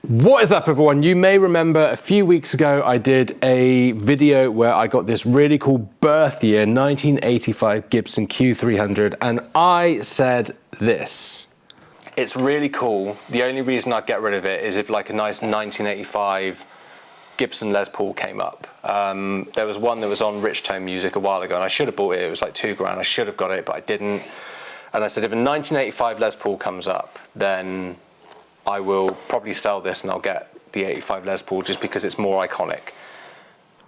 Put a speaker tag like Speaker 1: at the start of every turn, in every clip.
Speaker 1: What is up, everyone? You may remember a few weeks ago I did a video where I got this really cool birth year 1985 Gibson Q300 and I said this: it's really cool. The only reason I'd get rid of it is if like a nice 1985 Gibson Les Paul came up. There was one that was on Rich Tone Music a while ago and I should have bought it. It was like £2 grand. I should have got it, but I didn't. And I said if a 1985 Les Paul comes up, then I will probably sell this and I'll get the 85 Les Paul just because it's more iconic.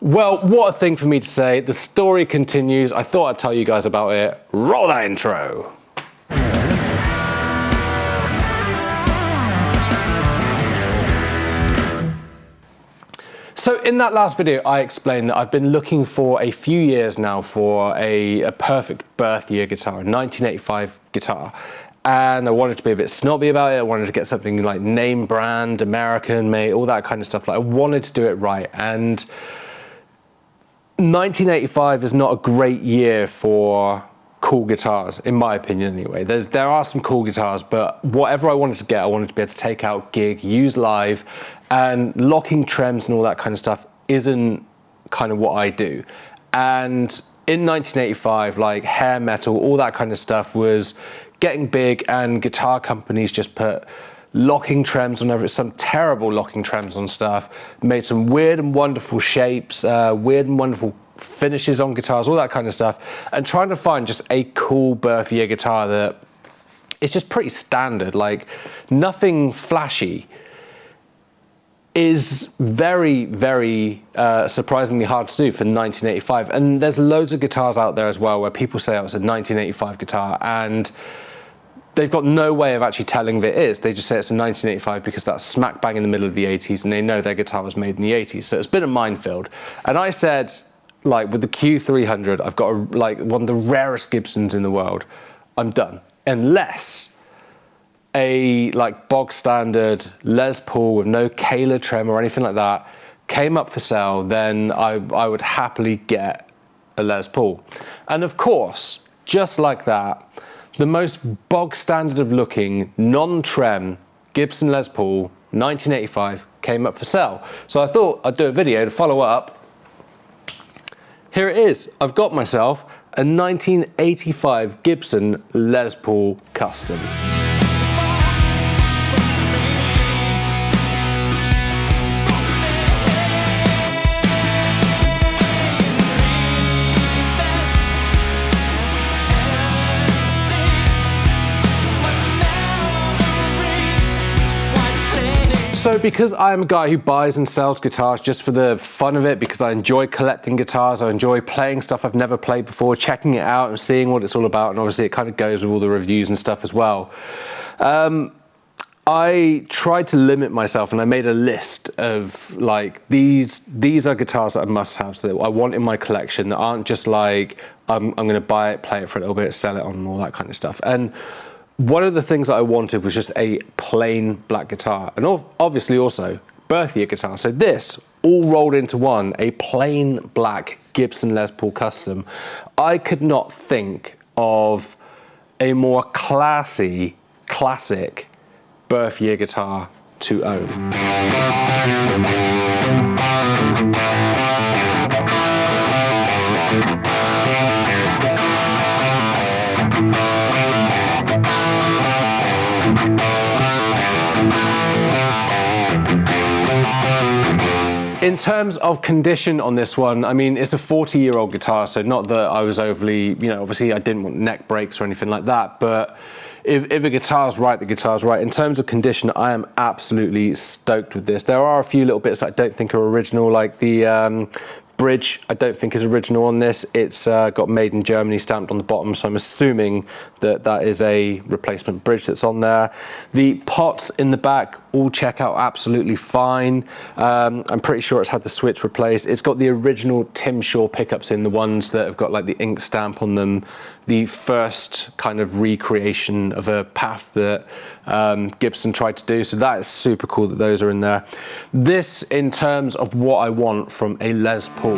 Speaker 1: Well, what a thing for me to say. The story continues. I thought I'd tell you guys about it. Roll that intro. So in that last video, I explained that I've been looking for a few years now for a perfect birth year guitar, a 1985 guitar. And I wanted to be a bit snobby about it. I wanted to get something like name brand, American made, all that kind of stuff. Like I wanted to do it right. And 1985 is not a great year for cool guitars, in my opinion anyway. There are some cool guitars, but whatever I wanted to get, I wanted to be able to take out, gig, use live, and locking trems and all that kind of stuff isn't kind of what I do. And in 1985, like hair metal, all that kind of stuff was getting big, and guitar companies just put locking trems on some terrible locking trems on stuff, made some weird and wonderful shapes, weird and wonderful finishes on guitars, all that kind of stuff, and trying to find just a cool birth year guitar that is just pretty standard, like nothing flashy, is very, very surprisingly hard to do for 1985. And there's loads of guitars out there as well where people say, oh, it's a 1985 guitar, and they've got no way of actually telling if it is. They just say it's a 1985 because that's smack bang in the middle of the 80s and they know their guitar was made in the 80s. So it's been a minefield. And I said, like with the Q300, I've got like one of the rarest Gibsons in the world. I'm done. Unless a like bog standard Les Paul with no Kahler trem or anything like that came up for sale, then I would happily get a Les Paul. And of course, just like that, the most bog standard of looking, non-trem Gibson Les Paul 1985 came up for sale. So I thought I'd do a video to follow up. Here it is. I've got myself a 1985 Gibson Les Paul Custom. So because I'm a guy who buys and sells guitars just for the fun of it, because I enjoy collecting guitars, I enjoy playing stuff I've never played before, checking it out and seeing what it's all about, and obviously it kind of goes with all the reviews and stuff as well. I tried to limit myself and I made a list of like, these are guitars that I must have, so that I want in my collection, that aren't just like, I'm gonna buy it, play it for a little bit, sell it on and all that kind of stuff. And one of the things that I wanted was just a plain black guitar, and obviously also birth year guitar. So this all rolled into one, a plain black Gibson Les Paul Custom. I could not think of a more classy, classic birth year guitar to own. In terms of condition on this one, I mean, it's a 40-year-old guitar, so not that I was overly, you know, obviously I didn't want neck breaks or anything like that, but if a guitar's right, the guitar's right. In terms of condition, I am absolutely stoked with this. There are a few little bits that I don't think are original, like the bridge I don't think is original on this. It's got made in Germany stamped on the bottom, so I'm assuming that that is a replacement bridge that's on there. The pots in the back all check out absolutely fine. I'm pretty sure it's had the switch replaced. It's got the original Tim Shaw pickups in, the ones that have got like the ink stamp on them, the first kind of recreation of a path that Gibson tried to do. So that is super cool that those are in there. This, in terms of what I want from a Les Paul.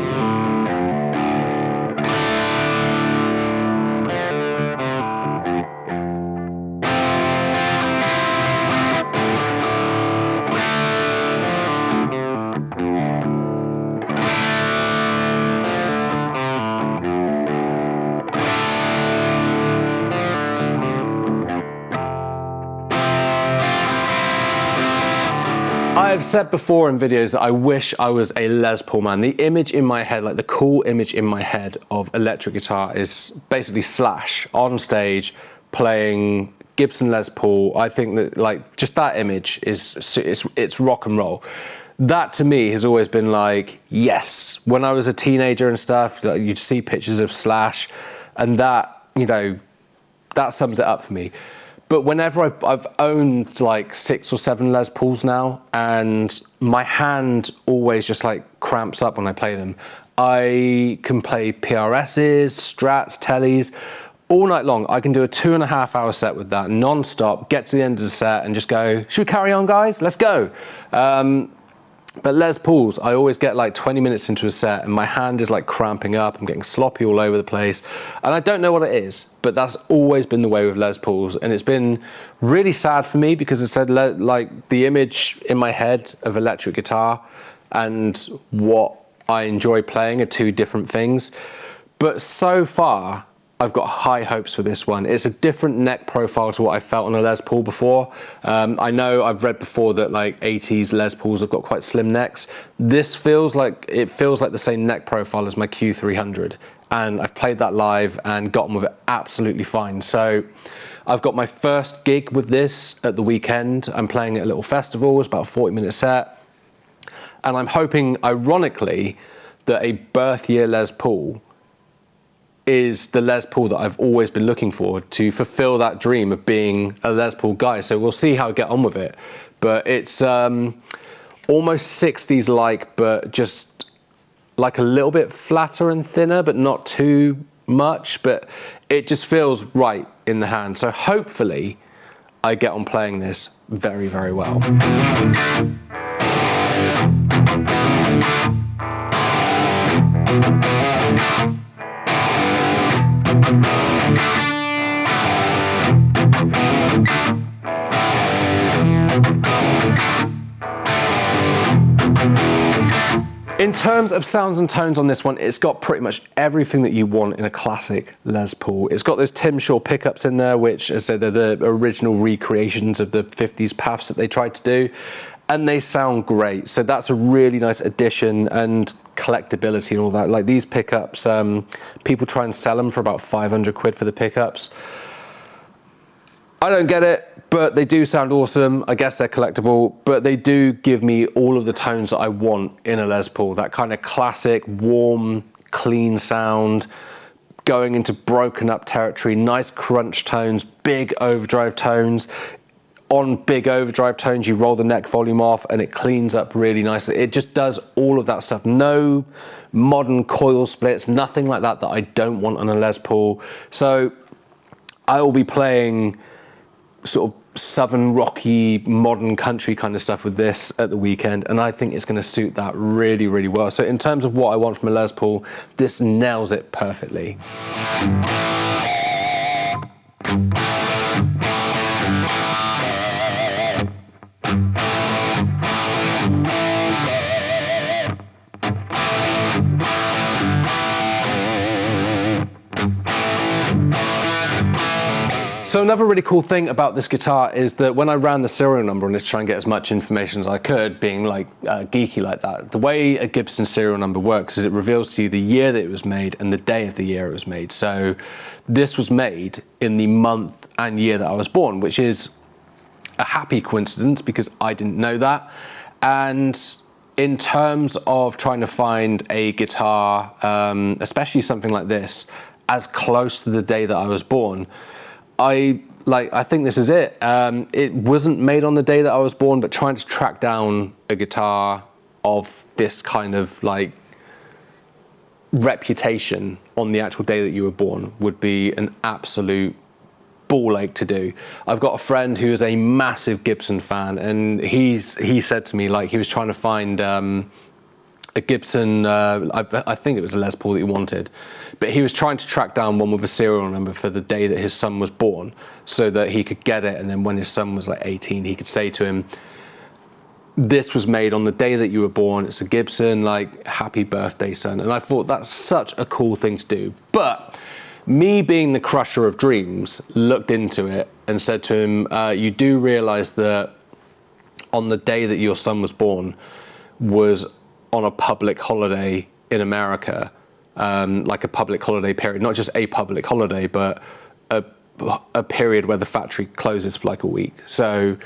Speaker 1: I've said before in videos that I wish I was a Les Paul man. The image in my head, like the cool image in my head of electric guitar is basically Slash on stage playing Gibson Les Paul. I think that like just that image it's rock and roll. That to me has always been like, yes. When I was a teenager and stuff, like, you'd see pictures of Slash, and that, you know, that sums it up for me. But whenever I've owned like 6 or 7 Les Pauls now, and my hand always just like cramps up when I play them. I can play PRSs, Strats, Tellies, all night long. I can do a 2.5 hour set with that non-stop, get to the end of the set and just go, should we carry on, guys? Let's go. But Les Pauls, I always get like 20 minutes into a set and my hand is like cramping up. I'm getting sloppy all over the place. And I don't know what it is, but that's always been the way with Les Pauls. And it's been really sad for me because it said like the image in my head of electric guitar and what I enjoy playing are two different things. But so far, I've got high hopes for this one. It's a different neck profile to what I felt on a Les Paul before. I know I've read before that like 80s Les Pauls have got quite slim necks. This feels like the same neck profile as my Q300. And I've played that live and got on with it absolutely fine. So I've got my first gig with this at the weekend. I'm playing at a little festival. It's about a 40-minute set. And I'm hoping, ironically, that a birth year Les Paul is the Les Paul that I've always been looking for to fulfill that dream of being a Les Paul guy. So we'll see how I get on with it. But it's almost 60s like, but just like a little bit flatter and thinner, but not too much. But it just feels right in the hand. So hopefully I get on playing this very, very well. In terms of sounds and tones on this one, it's got pretty much everything that you want in a classic Les Paul. It's got those Tim Shaw pickups in there, which, as I said, they're the original recreations of the 50s paths that they tried to do, and they sound great. So that's a really nice addition and collectability and all that. Like these pickups, people try and sell them for about 500 quid for the pickups. I don't get it, but they do sound awesome. I guess they're collectible, but they do give me all of the tones that I want in a Les Paul. That kind of classic, warm, clean sound, going into broken up territory, nice crunch tones, big overdrive tones. On big overdrive tones, you roll the neck volume off and it cleans up really nicely. It just does all of that stuff. No modern coil splits, nothing like that I don't want on a Les Paul. So I will be playing sort of southern rocky modern country kind of stuff with this at the weekend, and I think it's going to suit that really, really well. So in terms of what I want from a Les Paul, this nails it perfectly. So another really cool thing about this guitar is that when I ran the serial number and to try and get as much information as I could, being like geeky like that, the way a Gibson serial number works is it reveals to you the year that it was made and the day of the year it was made. So this was made in the month and year that I was born, which is a happy coincidence because I didn't know that. And in terms of trying to find a guitar, especially something like this, as close to the day that I was born, I think this is it. It wasn't made on the day that I was born, but trying to track down a guitar of this kind of like reputation on the actual day that you were born would be an absolute ball ache to do. I've got a friend who is a massive Gibson fan, and he said to me, like, he was trying to find a Gibson, I think it was a Les Paul that he wanted, but he was trying to track down one with a serial number for the day that his son was born so that he could get it, and then when his son was like 18, he could say to him, this was made on the day that you were born, it's a Gibson, like, happy birthday, son. And I thought that's such a cool thing to do. But me being the crusher of dreams, looked into it and said to him, you do realize that on the day that your son was born was on a public holiday in America, like a public holiday period, not just a public holiday, but a period where the factory closes for like a week. So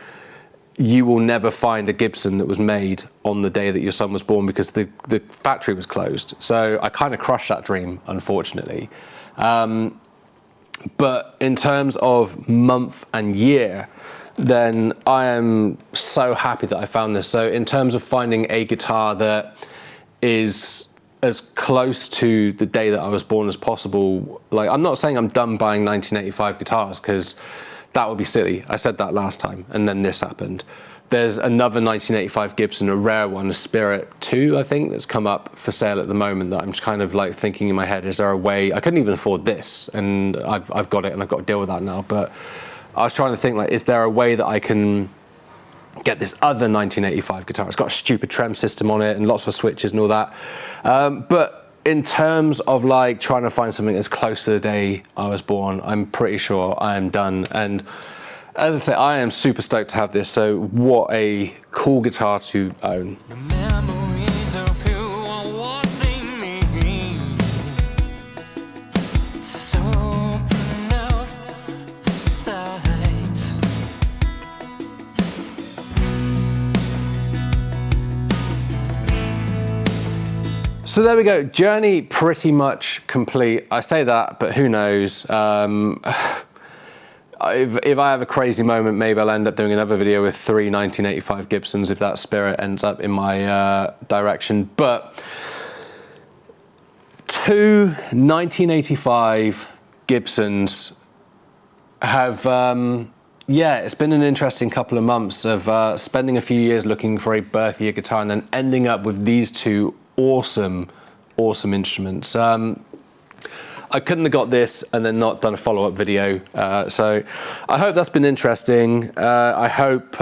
Speaker 1: you will never find a Gibson that was made on the day that your son was born because the factory was closed. So I kind of crushed that dream, unfortunately. But in terms of month and year, then I am so happy that I found this. So in terms of finding a guitar that is as close to the day that I was born as possible, like, I'm not saying I'm done buying 1985 guitars, because that would be silly. I said that last time, and then this happened. There's another 1985 Gibson, a rare one, a Spirit 2, I think, that's come up for sale at the moment, that I'm just kind of like thinking in my head, is there a way, I couldn't even afford this, and I've got it and I've got to deal with that now, but I was trying to think, like, is there a way that I can get this other 1985 guitar? It's got a stupid trem system on it and lots of switches and all that. But in terms of like trying to find something as close to the day I was born, I'm pretty sure I am done. And as I say, I am super stoked to have this. So what a cool guitar to own. So there we go, journey pretty much complete. I say that, but who knows? If I have a crazy moment, maybe I'll end up doing another video with 3 1985 Gibsons if that Spirit ends up in my direction. But 2 1985 Gibsons have, yeah, it's been an interesting couple of months of spending a few years looking for a birth year guitar and then ending up with these 2 awesome instruments. I couldn't have got this and then not done a follow-up video. So I hope that's been interesting. I hope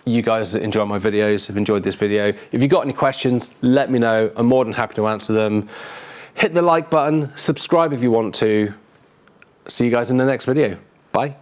Speaker 1: you guys enjoy my videos, have enjoyed this video. If you've got any questions, let me know. I'm more than happy to answer them. Hit the like button, subscribe if you want to. See you guys in the next video. Bye.